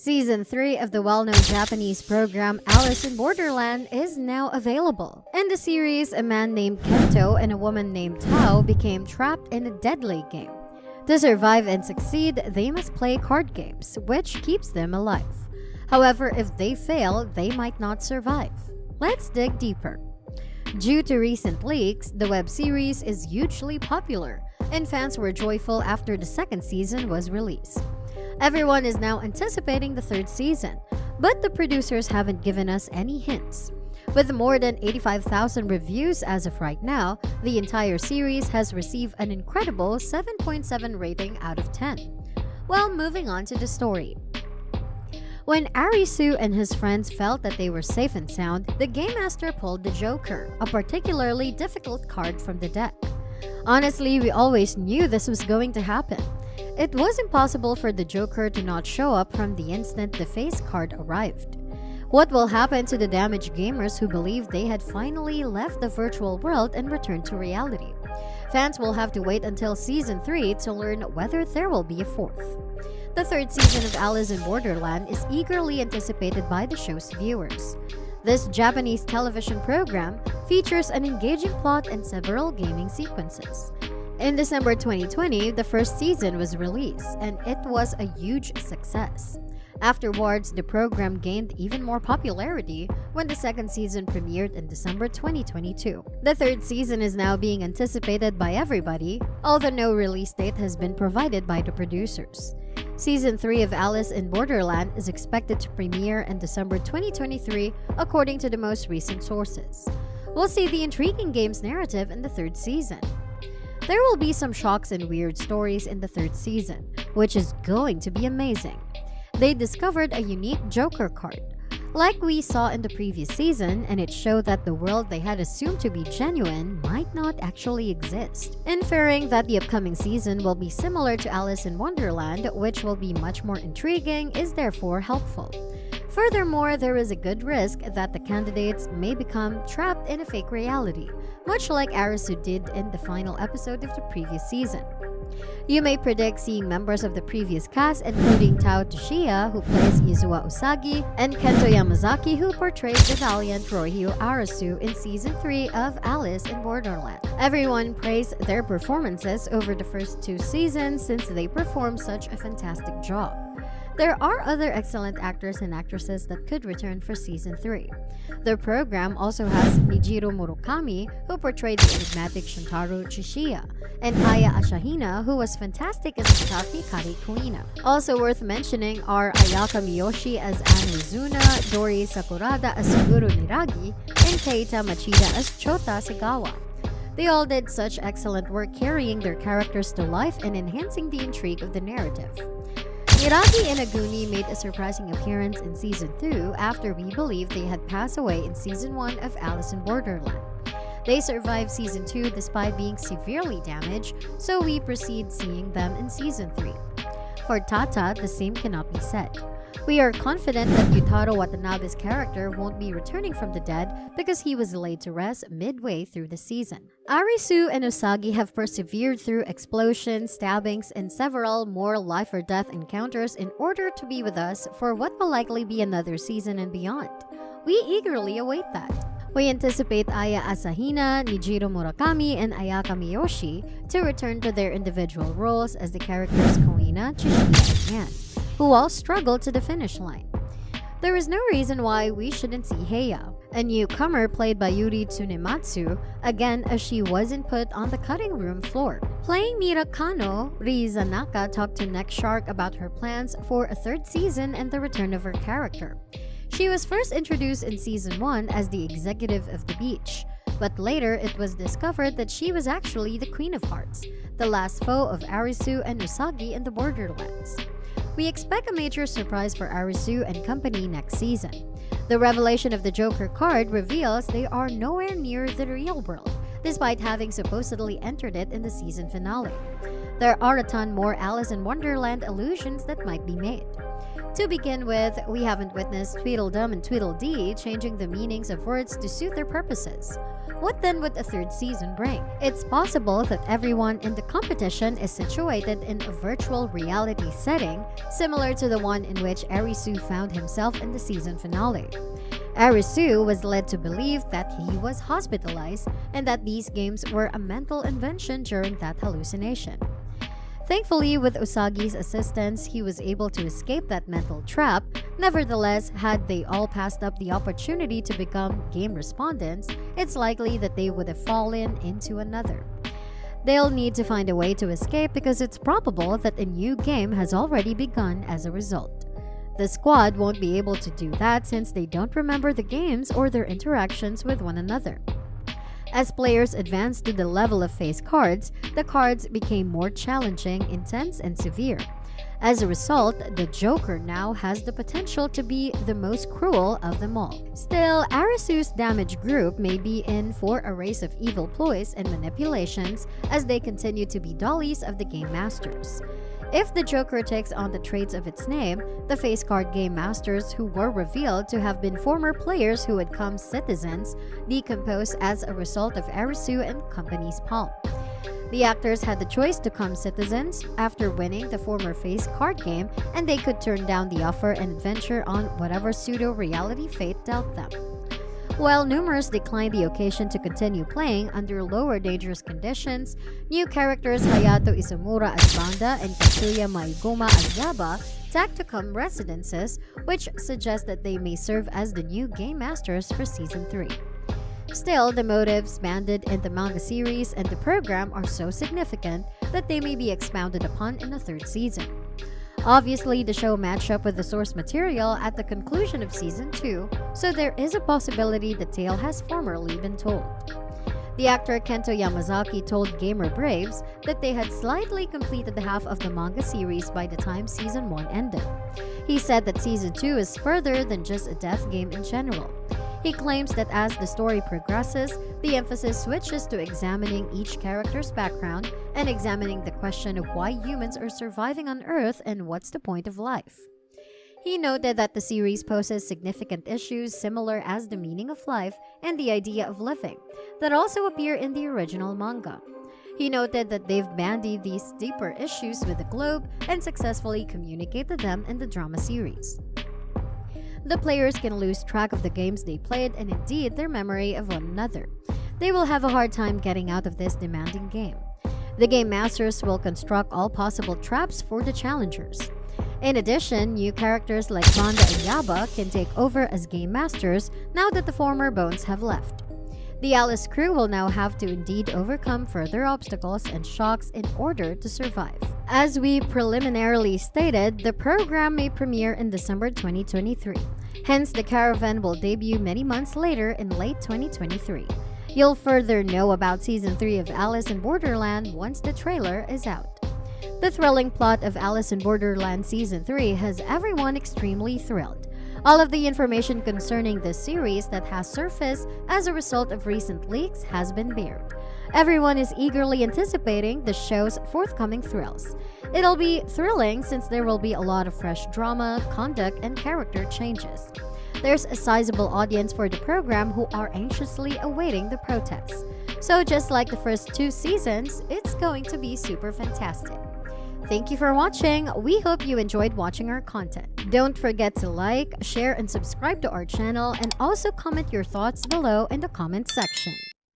Season 3 of the well-known Japanese program Alice in Borderland is now available. In the series, a man named Kento and a woman named Tao became trapped in a deadly game. To survive and succeed, they must play card games, which keeps them alive. However, if they fail, they might not survive. Let's dig deeper. Due to recent leaks, the web series is hugely popular, and fans were joyful after the second season was released. Everyone is now anticipating the third season, but the producers haven't given us any hints. With more than 85,000 reviews as of right now, the entire series has received an incredible 7.7 rating out of 10. Well, moving on to the story. When Arisu and his friends felt that they were safe and sound, the Game Master pulled the Joker, a particularly difficult card from the deck. Honestly, we always knew this was going to happen. It was impossible for the Joker to not show up from the instant the face card arrived. What will happen to the damaged gamers who believed they had finally left the virtual world and returned to reality? Fans will have to wait until Season 3 to learn whether there will be a fourth. The third season of Alice in Borderland is eagerly anticipated by the show's viewers. This Japanese television program features an engaging plot and several gaming sequences. In December 2020, the first season was released, and it was a huge success. Afterwards, the program gained even more popularity when the second season premiered in December 2022. The third season is now being anticipated by everybody, although no release date has been provided by the producers. Season 3 of Alice in Borderland is expected to premiere in December 2023, according to the most recent sources. We'll see the intriguing game's narrative in the third season. There will be some shocks and weird stories in the third season, which is going to be amazing. They discovered a unique Joker card, like we saw in the previous season, and it showed that the world they had assumed to be genuine might not actually exist, inferring that the upcoming season will be similar to Alice in Wonderland, which will be much more intriguing, is therefore helpful. Furthermore, there is a good risk that the candidates may become trapped in a fake reality, much like Arisu did in the final episode of the previous season. You may predict seeing members of the previous cast, including Tao Toshiya, who plays Izuwa Usagi, and Kento Yamazaki, who portrays the valiant Rohio Arisu in Season 3 of Alice in Borderland. Everyone praised their performances over the first two seasons since they performed such a fantastic job. There are other excellent actors and actresses that could return for Season 3. The program also has Nijiro Murakami, who portrayed the enigmatic Shintaro Chishiya, and Aya Ashahina, who was fantastic as Misaki Kari Kuina. Also worth mentioning are Ayaka Miyoshi as Anne Mizuna, Dori Sakurada as Suguru Niragi, and Keita Machida as Chota Segawa. They all did such excellent work carrying their characters to life and enhancing the intrigue of the narrative. Niragi and Aguni made a surprising appearance in Season 2 after we believed they had passed away in Season 1 of Alice in Borderland. They survived Season 2 despite being severely damaged, so we proceed seeing them in Season 3. For Tata, the same cannot be said. We are confident that Yutaro Watanabe's character won't be returning from the dead because he was laid to rest midway through the season. Arisu and Usagi have persevered through explosions, stabbings, and several more life-or-death encounters in order to be with us for what will likely be another season and beyond. We eagerly await that. We anticipate Aya Asahina, Nijiro Murakami, and Ayaka Miyoshi to return to their individual roles as the characters Koina, Chishiya, and Anne, who all struggled to the finish line. There is no reason why we shouldn't see Heiya, a newcomer played by Yuri Tsunematsu, again as she wasn't put on the cutting room floor. Playing Mirakano, Rizanaka talked to Next Shark about her plans for a third season and the return of her character. She was first introduced in Season 1 as the executive of the beach, but later it was discovered that she was actually the Queen of Hearts, the last foe of Arisu and Usagi in the Borderlands. We expect a major surprise for Arisu and company next season. The revelation of the Joker card reveals they are nowhere near the real world, despite having supposedly entered it in the season finale. There are a ton more Alice in Wonderland allusions that might be made. To begin with, we haven't witnessed Tweedledum and Tweedledee changing the meanings of words to suit their purposes. What then would a third season bring? It's possible that everyone in the competition is situated in a virtual reality setting similar to the one in which Arisu found himself in the season finale. Arisu was led to believe that he was hospitalized and that these games were a mental invention during that hallucination. Thankfully, with Usagi's assistance, he was able to escape that mental trap. Nevertheless, had they all passed up the opportunity to become game respondents, it's likely that they would have fallen into another. They'll need to find a way to escape because it's probable that a new game has already begun as a result. The squad won't be able to do that since they don't remember the games or their interactions with one another. As players advanced to the level of face cards, the cards became more challenging, intense, and severe. As a result, the Joker now has the potential to be the most cruel of them all. Still, Arisu's damage group may be in for a race of evil ploys and manipulations as they continue to be dollies of the Game Masters. If the Joker takes on the traits of its name, the face card Game Masters who were revealed to have been former players who had become citizens decompose as a result of Arisu and company's palm. The actors had the choice to become citizens after winning the former face card game, and they could turn down the offer and adventure on whatever pseudo-reality fate dealt them. While numerous declined the occasion to continue playing under lower dangerous conditions, new characters Hayato Isomura as Banda and Katsuya Maiguma as Yaba tagged to come residences, which suggests that they may serve as the new Game Masters for Season 3. Still, the motives banded in the manga series and the program are so significant that they may be expounded upon in the third season. Obviously, the show matched up with the source material at the conclusion of Season 2, so there is a possibility the tale has formerly been told. The actor Kento Yamazaki told Gamer Braves that they had slightly completed half of the manga series by the time Season 1 ended. He said that Season 2 is further than just a death game in general. He claims that as the story progresses, the emphasis switches to examining each character's background and examining the question of why humans are surviving on Earth and what's the point of life. He noted that the series poses significant issues similar as the meaning of life and the idea of living that also appear in the original manga. He noted that they've bandied these deeper issues with the globe and successfully communicated them in the drama series. The players can lose track of the games they played and indeed their memory of one another. They will have a hard time getting out of this demanding game. The Game Masters will construct all possible traps for the challengers. In addition, new characters like Banda and Yaba can take over as Game Masters now that the former Bones have left. The Alice crew will now have to indeed overcome further obstacles and shocks in order to survive. As we preliminarily stated, the program may premiere in December 2023. Hence, the caravan will debut many months later in late 2023. You'll further know about Season 3 of Alice in Borderland once the trailer is out. The thrilling plot of Alice in Borderland Season 3 has everyone extremely thrilled. All of the information concerning this series that has surfaced as a result of recent leaks has been bared. Everyone is eagerly anticipating the show's forthcoming thrills. It'll be thrilling since there will be a lot of fresh drama, conduct, and character changes. There's a sizable audience for the program who are anxiously awaiting the protests. So just like the first 2 seasons, it's going to be super fantastic. Thank you for watching. We hope you enjoyed watching our content. Don't forget to like, share, and subscribe to our channel, and also comment your thoughts below in the comment section.